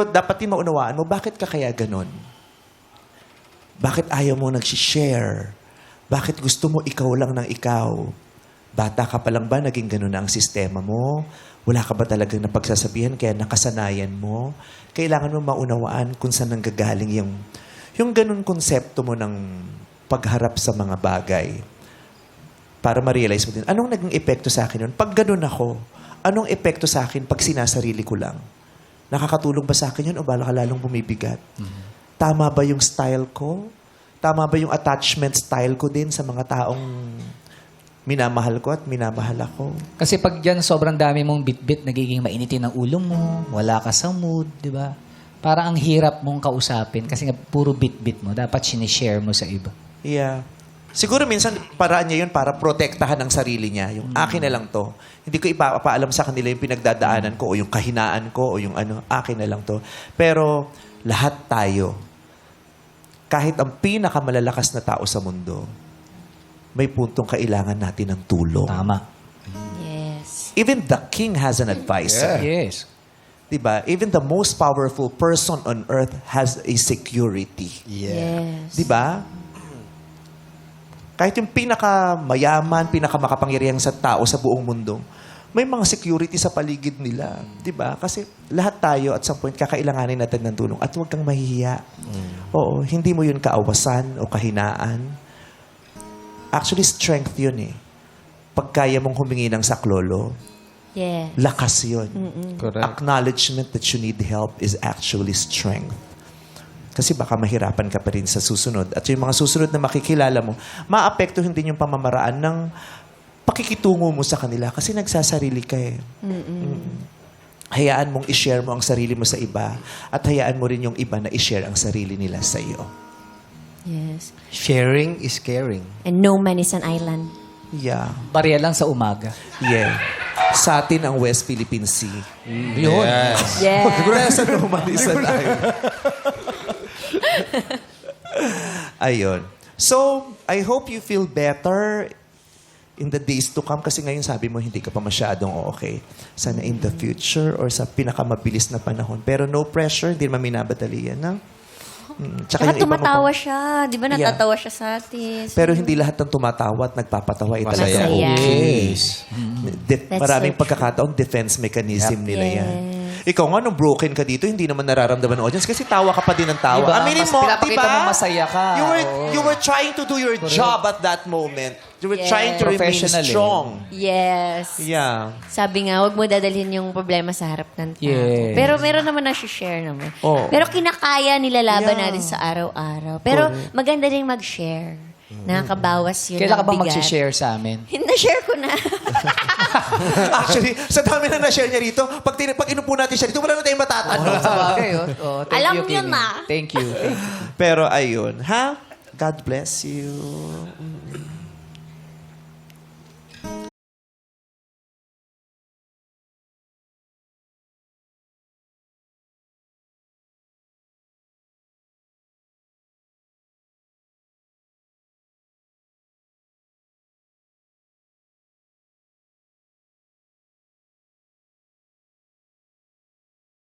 dapat din maunawaan mo, bakit ka kaya ganon? Bakit ayaw mo nag-share? Bakit gusto mo ikaw lang ng ikaw? Bata ka pa lang ba, naging ganon na ang sistema mo? Wala ka ba talagang napagsasabihan kaya nakasanayan mo? Kailangan mo maunawaan kung saan nanggagaling yung ganon konsepto mo ng pagharap sa mga bagay. Para ma-realize mo din, anong naging epekto sa akin yun? Pag ganon ako, anong epekto sa akin pag sinasarili ko lang? Nakakatulong ba sa akin yun o bala ka lalong bumibigat? Tama ba yung style ko? Tama ba yung attachment style ko din sa mga taong minamahal ko at minamahal ako? Kasi pag dyan sobrang dami mong bit-bit, nagiging mainitin ang ulo mo, wala ka sa mood, di ba? Parang ang hirap mong kausapin kasi nga puro bit-bit mo. Dapat sinishare mo sa iba. Yeah. Siguro minsan paraan niya yun para protektahan ang sarili niya. Yung akin na lang to. Hindi ko ipapaalam sa kanila yung pinagdadaanan ko o yung kahinaan ko o yung ano, akin na lang to. Pero lahat tayo, kahit ang pinakamalalakas na tao sa mundo, may puntong kailangan natin ng tulong. Tama. Yes. Even the king has an advisor. Yes. Diba? Even the most powerful person on earth has a security. Yes. Diba? Kahit yung pinakamayaman, pinakamakapangyarihan sa tao sa buong mundo, may mga security sa paligid nila. Diba? Kasi lahat tayo at some point kakailanganin natin ng tulong at huwag kang mahihiya. Oo, hindi mo yun kaawasan o kahinaan. Actually, strength yun eh. Pag kaya mong humingi ng saklolo, Yes. lakas yun. Correct. Acknowledgement that you need help is actually strength. Kasi baka mahirapan ka pa rin sa susunod. At yung mga susunod na makikilala mo, maapektuhin din yung pamamaraan ng pakikitungo mo sa kanila kasi nagsasarili ka eh. Hayaan mong i-share mo ang sarili mo sa iba at hayaan mo rin yung iba na i-share ang sarili nila sa iyo. Yes. Sharing is caring. And no man is an island. Yeah. Barya lang sa umaga. Yeah. Sa atin ang West Philippine Sea. Yun. Yes. Yes. Nasa normalisan tayo. Ayun. So, I hope you feel better in the days to come kasi ngayon sabi mo hindi ka pa masyadong okay. Sana in the future or sa pinakamabilis na panahon. Pero no pressure, hindi naman minabadali yan. Ha? Tsaka yung iba mo tumatawa pa- siya. Di ba Yeah. natatawa siya sa atin? Pero hindi lahat ng tumatawa at nagpapatawa ay talaga Masaya. okay. Yes. That's Maraming so true. pagkakataon, defense mechanism nila yan. Yes. Ikaw nga, nung broken ka dito, hindi naman nararamdaman ng audience kasi tawa ka pa din ng tawa. Diba? Aminin Mas mo, pinapakita diba? mo masaya ka. You were trying to do your job at that moment. You were Yes. trying to remain Professional, strong. Yes. Yeah. Sabi nga, huwag mo dadalhin yung problema sa harap ng tao. Yes. Pero meron naman na share naman. Oo. Pero kinakaya nilalaban Yeah. natin sa araw-araw. Pero maganda rin mag-share. Nakakabawas yun Kailan ka ng bang bigat. mag-share sa amin? Na-share ko na. Actually, sa dami na na-share niya rito, pag inupo natin siya rito, wala na tayong matatanong. Sabagay, oh. Thank Alam you, niyo Kimi. na. Thank you. Pero ayun, ha? God bless you.